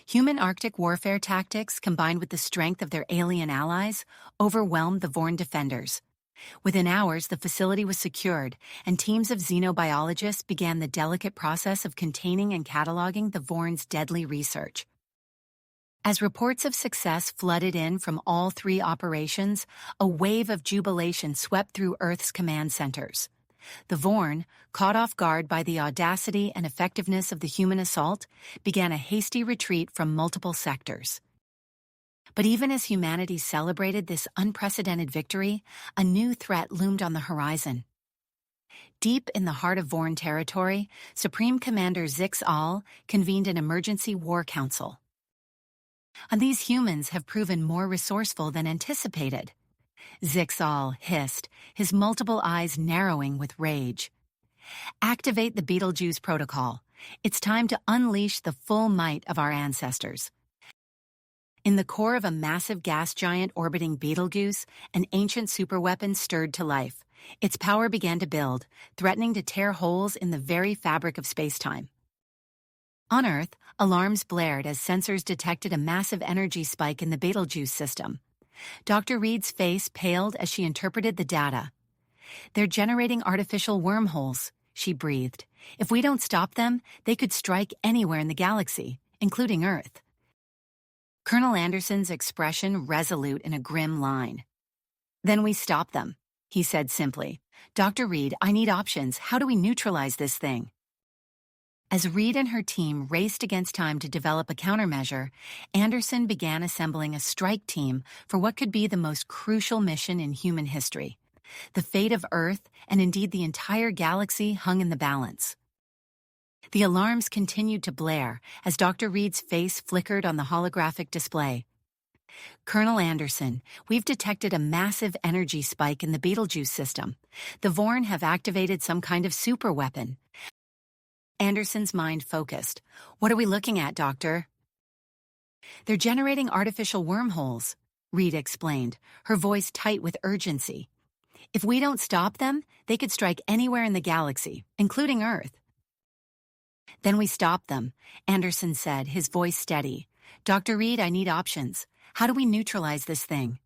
Human Arctic warfare tactics, combined with the strength of their alien allies, overwhelmed the Vorn defenders. Within hours, the facility was secured, and teams of xenobiologists began the delicate process of containing and cataloging the Vorn's deadly research. As reports of success flooded in from all three operations, a wave of jubilation swept through Earth's command centers. The Vorn, caught off guard by the audacity and effectiveness of the human assault, began a hasty retreat from multiple sectors. But even as humanity celebrated this unprecedented victory, a new threat loomed on the horizon. Deep in the heart of Vorn territory, Supreme Commander Zix-Al convened an emergency war council. "And these humans have proven more resourceful than anticipated," Zix-Al hissed, his multiple eyes narrowing with rage. "Activate the Betelgeuse Protocol. It's time to unleash the full might of our ancestors." In the core of a massive gas giant orbiting Betelgeuse, an ancient superweapon stirred to life. Its power began to build, threatening to tear holes in the very fabric of space-time. On Earth, alarms blared as sensors detected a massive energy spike in the Betelgeuse system. Dr. Reed's face paled as she interpreted the data. "They're generating artificial wormholes," she breathed. "If we don't stop them, they could strike anywhere in the galaxy, including Earth." Colonel Anderson's expression resolute in a grim line. "Then we stop them," he said simply. "Dr. Reed, I need options. How do we neutralize this thing?" As Reed and her team raced against time to develop a countermeasure, Anderson began assembling a strike team for what could be the most crucial mission in human history. The fate of Earth, and indeed the entire galaxy, hung in the balance. The alarms continued to blare as Dr. Reed's face flickered on the holographic display. "Colonel Anderson, we've detected a massive energy spike in the Betelgeuse system. The Vorn have activated some kind of superweapon." Anderson's mind focused. "What are we looking at, Doctor?" "They're generating artificial wormholes," Reed explained, her voice tight with urgency. "If we don't stop them, they could strike anywhere in the galaxy, including Earth." "Then we stop them," Anderson said, his voice steady. "Dr. Reed, I need options. How do we neutralize this thing?"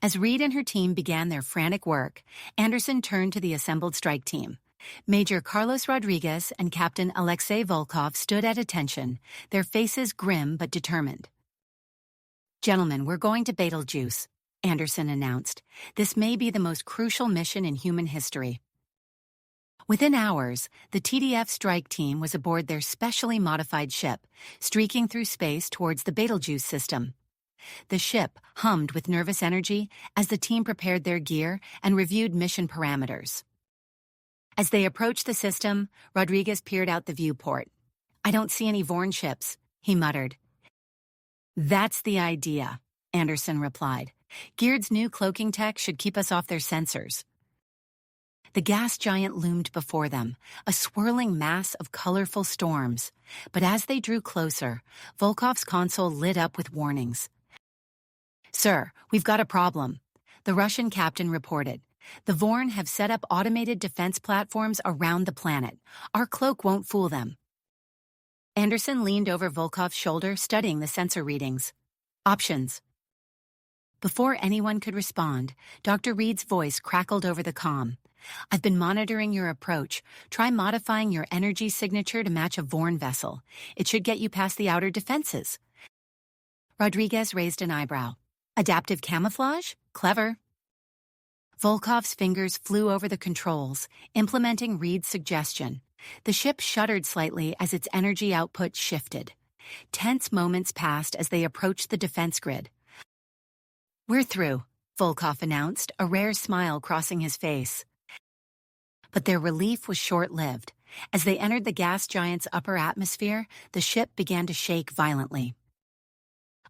As Reed and her team began their frantic work, Anderson turned to the assembled strike team. Major Carlos Rodriguez and Captain Alexei Volkov stood at attention, their faces grim but determined. "Gentlemen, we're going to Betelgeuse," Anderson announced. This may be the most crucial mission in human history. Within hours, the TDF strike team was aboard their specially modified ship, streaking through space towards the Betelgeuse system. The ship hummed with nervous energy as the team prepared their gear and reviewed mission parameters. As they approached the system, Rodriguez peered out the viewport. "I don't see any Vorn ships," he muttered. "That's the idea," Anderson replied. "Geared's new cloaking tech should keep us off their sensors." The gas giant loomed before them, a swirling mass of colorful storms. But as they drew closer, Volkov's console lit up with warnings. "Sir, we've got a problem," the Russian captain reported. "The Vorn have set up automated defense platforms around the planet. Our cloak won't fool them." Anderson leaned over Volkov's shoulder, studying the sensor readings. "Options." Before anyone could respond, Dr. Reed's voice crackled over the comm. "I've been monitoring your approach. Try modifying your energy signature to match a Vorn vessel. It should get you past the outer defenses." Rodriguez raised an eyebrow. "Adaptive camouflage? Clever." Volkov's fingers flew over the controls, implementing Reed's suggestion. The ship shuddered slightly as its energy output shifted. Tense moments passed as they approached the defense grid. "We're through," Volkov announced, a rare smile crossing his face. But their relief was short-lived. As they entered the gas giant's upper atmosphere, the ship began to shake violently.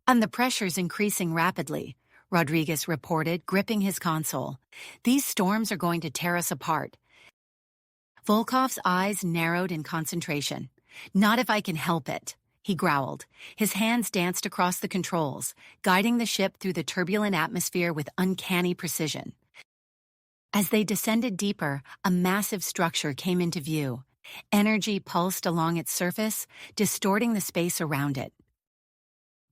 "And the pressure's increasing rapidly," Rodriguez reported, gripping his console. "These storms are going to tear us apart." Volkov's eyes narrowed in concentration. "Not if I can help it," he growled. His hands danced across the controls, guiding the ship through the turbulent atmosphere with uncanny precision. As they descended deeper, a massive structure came into view. Energy pulsed along its surface, distorting the space around it.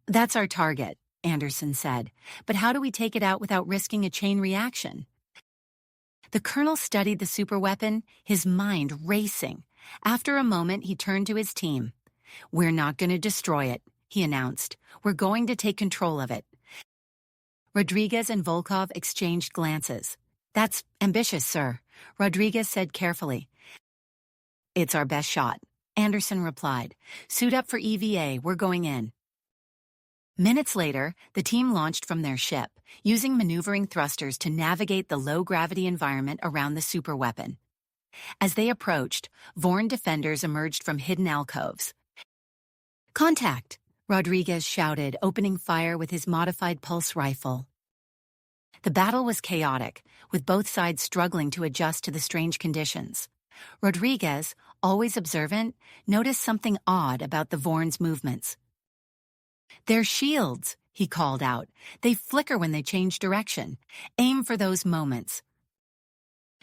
"That's our target," Anderson said. "But how do we take it out without risking a chain reaction?" The colonel studied the superweapon, his mind racing. After a moment, he turned to his team. "We're not going to destroy it," he announced. "We're going to take control of it." Rodriguez and Volkov exchanged glances. "That's ambitious, sir," Rodriguez said carefully. "It's our best shot," Anderson replied. "Suit up for EVA, we're going in." Minutes later, the team launched from their ship, using maneuvering thrusters to navigate the low-gravity environment around the superweapon. As they approached, Vorn defenders emerged from hidden alcoves. "Contact!" Rodriguez shouted, opening fire with his modified pulse rifle. The battle was chaotic, with both sides struggling to adjust to the strange conditions. Rodriguez, always observant, noticed something odd about the Vorn's movements. "They're shields," he called out. "They flicker when they change direction. Aim for those moments."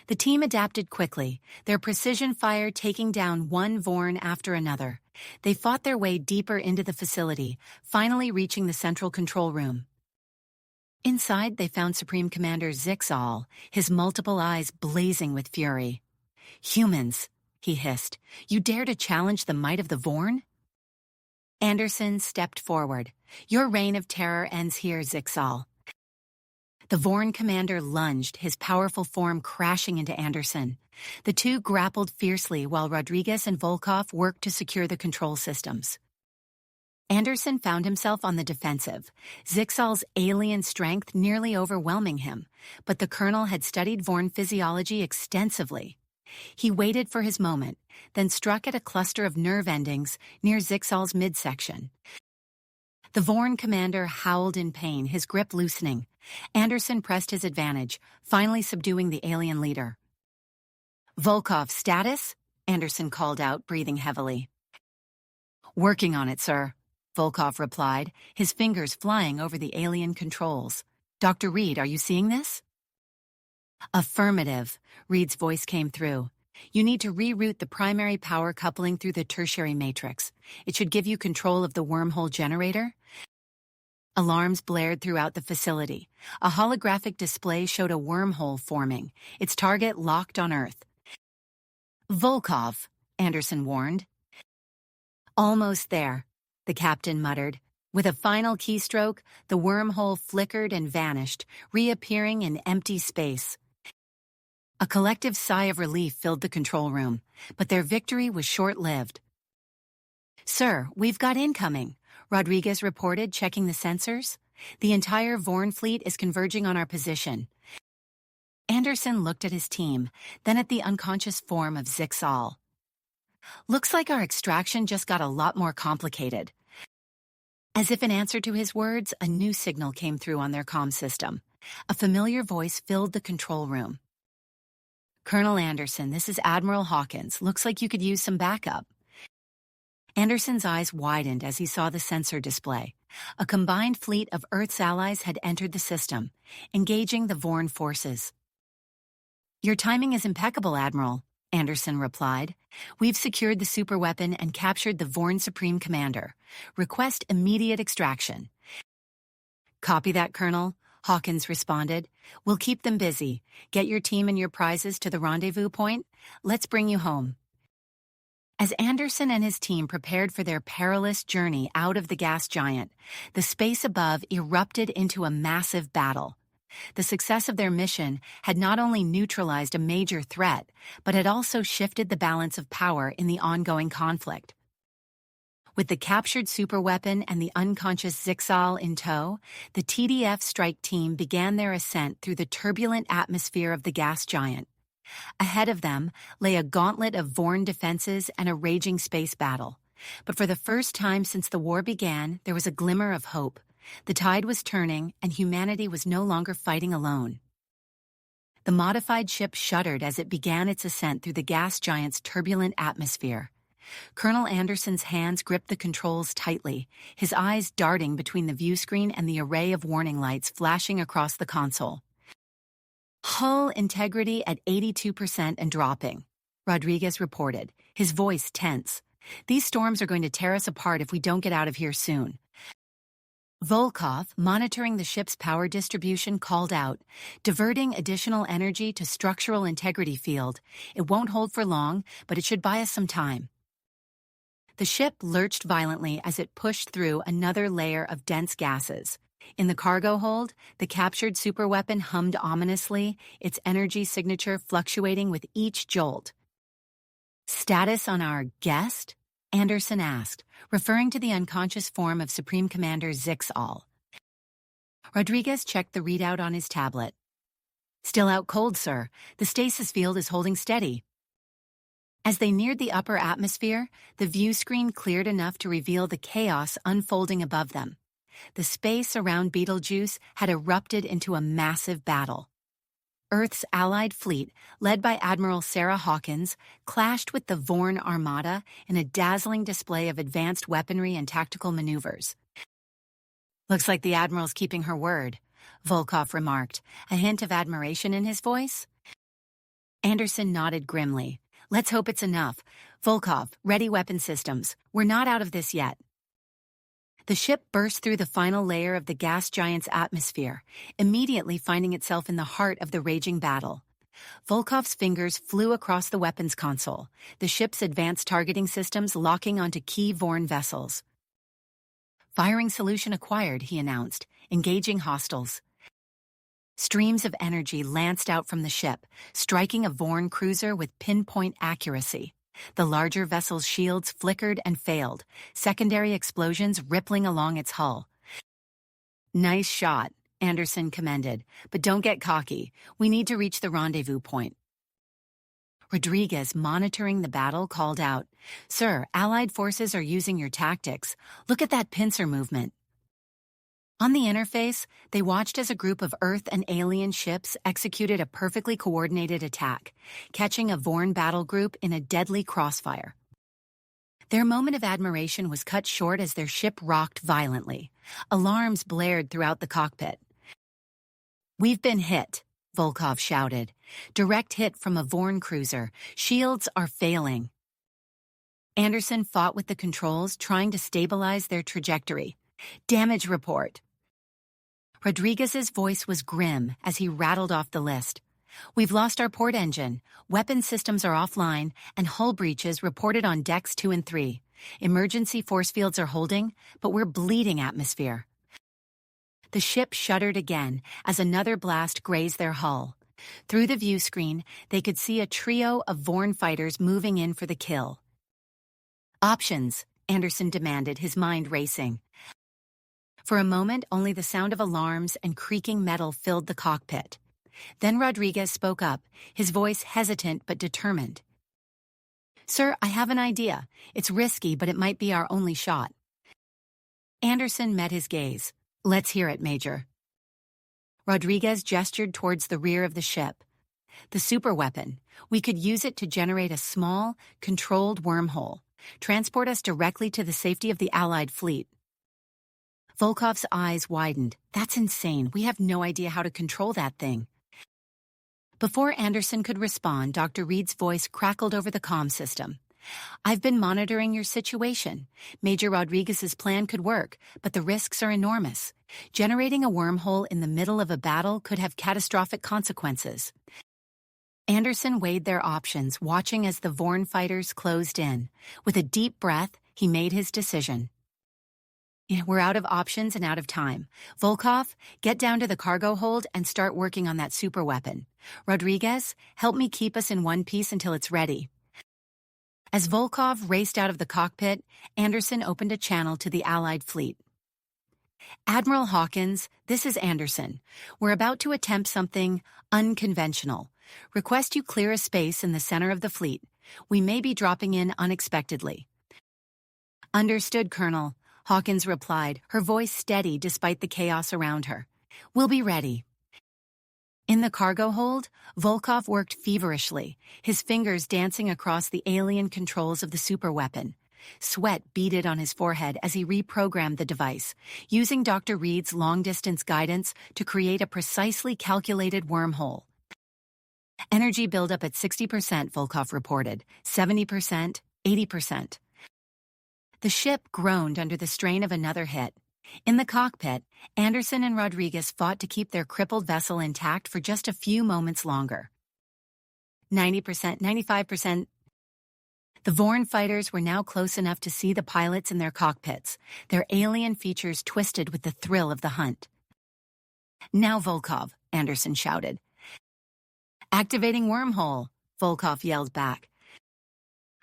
The team adapted quickly, their precision fire taking down one Vorn after another. They fought their way deeper into the facility, finally reaching the central control room. Inside, they found Supreme Commander Zixal, his multiple eyes blazing with fury. "Humans," he hissed, "you dare to challenge the might of the Vorn?" Anderson stepped forward. "Your reign of terror ends here, Zixal." The Vorn commander lunged, his powerful form crashing into Anderson. The two grappled fiercely while Rodriguez and Volkov worked to secure the control systems. Anderson found himself on the defensive, Zixal's alien strength nearly overwhelming him, but the colonel had studied Vorn physiology extensively. He waited for his moment, then struck at a cluster of nerve endings near Zixal's midsection. The Vorn commander howled in pain, his grip loosening. Anderson pressed his advantage, finally subduing the alien leader. "Volkov, status?" Anderson called out, breathing heavily. "Working on it, sir," Volkov replied, his fingers flying over the alien controls. "Dr. Reed, are you seeing this?" "Affirmative," Reed's voice came through. "You need to reroute the primary power coupling through the tertiary matrix. It should give you control of the wormhole generator." Alarms blared throughout the facility. A holographic display showed a wormhole forming, its target locked on Earth. "Volkov," Anderson warned. "Almost there," the captain muttered. With a final keystroke, the wormhole flickered and vanished, reappearing in empty space. A collective sigh of relief filled the control room, but their victory was short-lived. "Sir, we've got incoming," Rodriguez reported, checking the sensors. "The entire Vorn fleet is converging on our position." Anderson looked at his team, then at the unconscious form of Zixal. "Looks like our extraction just got a lot more complicated." As if in answer to his words, a new signal came through on their comm system. A familiar voice filled the control room. "Colonel Anderson, this is Admiral Hawkins. Looks like you could use some backup." Anderson's eyes widened as he saw the sensor display. A combined fleet of Earth's allies had entered the system, engaging the Vorn forces. "Your timing is impeccable, Admiral," Anderson replied. "We've secured the superweapon and captured the Vorn Supreme Commander. Request immediate extraction." "Copy that, Colonel," Hawkins responded. "We'll keep them busy. Get your team and your prizes to the rendezvous point. Let's bring you home." As Anderson and his team prepared for their perilous journey out of the gas giant, the space above erupted into a massive battle. The success of their mission had not only neutralized a major threat, but had also shifted the balance of power in the ongoing conflict. With the captured superweapon and the unconscious Zixal in tow, the TDF strike team began their ascent through the turbulent atmosphere of the gas giant. Ahead of them lay a gauntlet of Vorn defenses and a raging space battle. But for the first time since the war began, there was a glimmer of hope. The tide was turning, and humanity was no longer fighting alone. The modified ship shuddered as it began its ascent through the gas giant's turbulent atmosphere. Colonel Anderson's hands gripped the controls tightly, his eyes darting between the viewscreen and the array of warning lights flashing across the console. "Hull integrity at 82% and dropping," Rodriguez reported, his voice tense. "These storms are going to tear us apart if we don't get out of here soon." Volkov, monitoring the ship's power distribution, called out, "Diverting additional energy to structural integrity field. It won't hold for long, but it should buy us some time." The ship lurched violently as it pushed through another layer of dense gases. In the cargo hold, the captured superweapon hummed ominously, its energy signature fluctuating with each jolt. "Status on our guest?" Anderson asked, referring to the unconscious form of Supreme Commander Zixal. Rodriguez checked the readout on his tablet. "Still out cold, sir. The stasis field is holding steady." As they neared the upper atmosphere, the view screen cleared enough to reveal the chaos unfolding above them. The space around Betelgeuse had erupted into a massive battle. Earth's allied fleet, led by Admiral Sarah Hawkins, clashed with the Vorn Armada in a dazzling display of advanced weaponry and tactical maneuvers. "Looks like the Admiral's keeping her word," Volkov remarked, a hint of admiration in his voice. Anderson nodded grimly. "Let's hope it's enough. Volkov, ready weapon systems. We're not out of this yet." The ship burst through the final layer of the gas giant's atmosphere, immediately finding itself in the heart of the raging battle. Volkov's fingers flew across the weapons console, the ship's advanced targeting systems locking onto key Vorn vessels. "Firing solution acquired," he announced, engaging hostiles. Streams of energy lanced out from the ship, striking a Vorn cruiser with pinpoint accuracy. The larger vessel's shields flickered and failed, secondary explosions rippling along its hull. "Nice shot," Anderson commended, "but don't get cocky. We need to reach the rendezvous point." Rodriguez, monitoring the battle, called out, "Sir, Allied forces are using your tactics. Look at that pincer movement." On the interface, they watched as a group of Earth and alien ships executed a perfectly coordinated attack, catching a Vorn battle group in a deadly crossfire. Their moment of admiration was cut short as their ship rocked violently. Alarms blared throughout the cockpit. "We've been hit," Volkov shouted. "Direct hit from a Vorn cruiser. Shields are failing." Anderson fought with the controls, trying to stabilize their trajectory. "Damage report." Rodriguez's voice was grim as he rattled off the list. "We've lost our port engine, weapon systems are offline, and hull breaches reported on decks 2 and 3. Emergency force fields are holding, but we're bleeding atmosphere." The ship shuddered again as another blast grazed their hull. Through the view screen, they could see a trio of Vorn fighters moving in for the kill. "Options," Anderson demanded, his mind racing. For a moment, only the sound of alarms and creaking metal filled the cockpit. Then Rodriguez spoke up, his voice hesitant but determined. "Sir, I have an idea. It's risky, but it might be our only shot." Anderson met his gaze. "Let's hear it, Major." Rodriguez gestured towards the rear of the ship. "The superweapon. We could use it to generate a small, controlled wormhole, transport us directly to the safety of the Allied fleet." Volkov's eyes widened. "That's insane. We have no idea how to control that thing." Before Anderson could respond, Dr. Reed's voice crackled over the comm system. "I've been monitoring your situation. Major Rodriguez's plan could work, but the risks are enormous. Generating a wormhole in the middle of a battle could have catastrophic consequences." Anderson weighed their options, watching as the Vorn fighters closed in. With a deep breath, he made his decision. "We're out of options and out of time. Volkov, get down to the cargo hold and start working on that superweapon. Rodriguez, help me keep us in one piece until it's ready." As Volkov raced out of the cockpit, Anderson opened a channel to the Allied fleet. "Admiral Hawkins, this is Anderson. We're about to attempt something unconventional. Request you clear a space in the center of the fleet. We may be dropping in unexpectedly." "Understood, Colonel," Hawkins replied, her voice steady despite the chaos around her. "We'll be ready." In the cargo hold, Volkov worked feverishly, his fingers dancing across the alien controls of the superweapon. Sweat beaded on his forehead as he reprogrammed the device, using Dr. Reed's long-distance guidance to create a precisely calculated wormhole. "Energy buildup at 60%, Volkov reported. 70%, 80%. The ship groaned under the strain of another hit. In the cockpit, Anderson and Rodriguez fought to keep their crippled vessel intact for just a few moments longer. 90%, 95%. The Vorn fighters were now close enough to see the pilots in their cockpits, their alien features twisted with the thrill of the hunt. "Now, Volkov," Anderson shouted. "Activating wormhole," Volkov yelled back.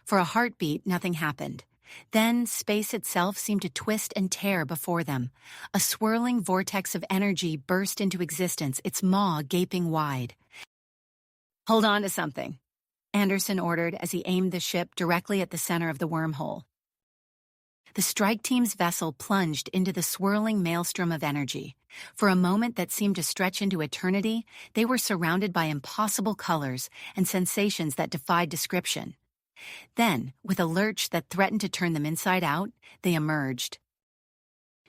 For a heartbeat, nothing happened. Then space itself seemed to twist and tear before them. A swirling vortex of energy burst into existence, its maw gaping wide. "Hold on to something," Anderson ordered as he aimed the ship directly at the center of the wormhole. The strike team's vessel plunged into the swirling maelstrom of energy. For a moment that seemed to stretch into eternity, they were surrounded by impossible colors and sensations that defied description. Then, with a lurch that threatened to turn them inside out, they emerged.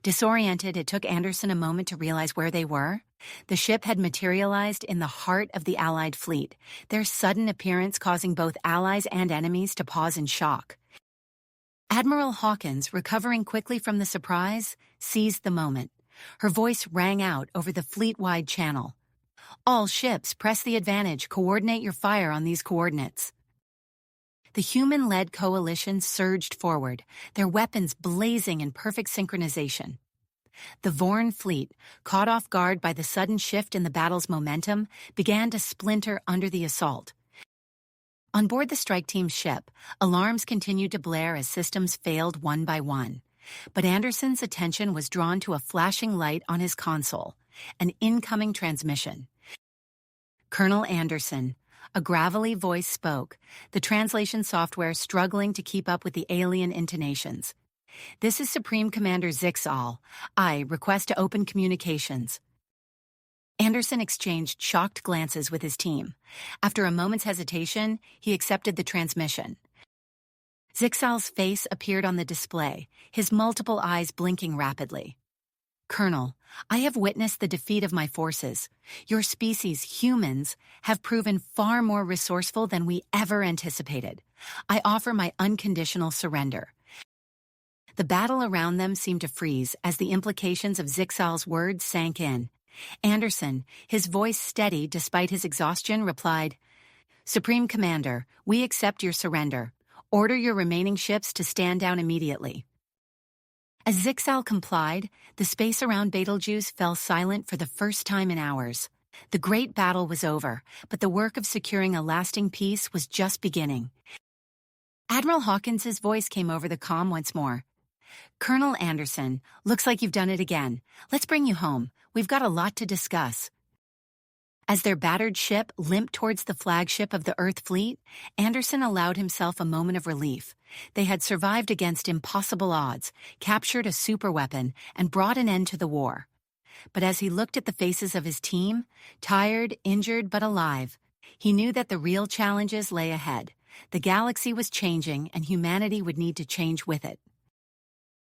Disoriented, it took Anderson a moment to realize where they were. The ship had materialized in the heart of the Allied fleet, their sudden appearance causing both allies and enemies to pause in shock. Admiral Hawkins, recovering quickly from the surprise, seized the moment. Her voice rang out over the fleet-wide channel. "All ships, press the advantage. Coordinate your fire on these coordinates." The human-led coalition surged forward, their weapons blazing in perfect synchronization. The Vorn fleet, caught off guard by the sudden shift in the battle's momentum, began to splinter under the assault. On board the strike team's ship, alarms continued to blare as systems failed one by one. But Anderson's attention was drawn to a flashing light on his console, an incoming transmission. "Colonel Anderson," a gravelly voice spoke, the translation software struggling to keep up with the alien intonations. "This is Supreme Commander Zixal. I request to open communications." Anderson exchanged shocked glances with his team. After a moment's hesitation, he accepted the transmission. Zixal's face appeared on the display, his multiple eyes blinking rapidly. "Colonel, I have witnessed the defeat of my forces. Your species, humans, have proven far more resourceful than we ever anticipated. I offer my unconditional surrender." The battle around them seemed to freeze as the implications of Zixal's words sank in. Anderson, his voice steady despite his exhaustion, replied, "Supreme Commander, we accept your surrender. Order your remaining ships to stand down immediately. As Zixal complied, the space around Betelgeuse fell silent for the first time in hours. The great battle was over, but the work of securing a lasting peace was just beginning. Admiral Hawkins's voice came over the comm once more. "Colonel Anderson, looks like you've done it again. Let's bring you home. We've got a lot to discuss." As their battered ship limped towards the flagship of the Earth fleet, Anderson allowed himself a moment of relief. They had survived against impossible odds, captured a superweapon, and brought an end to the war. But as he looked at the faces of his team, tired, injured, but alive, he knew that the real challenges lay ahead. The galaxy was changing, and humanity would need to change with it.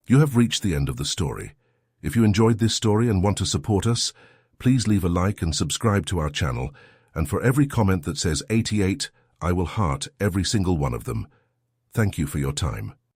You have reached the end of the story. If you enjoyed this story and want to support us, please leave a like and subscribe to our channel, and for every comment that says 88, I will heart every single one of them. Thank you for your time.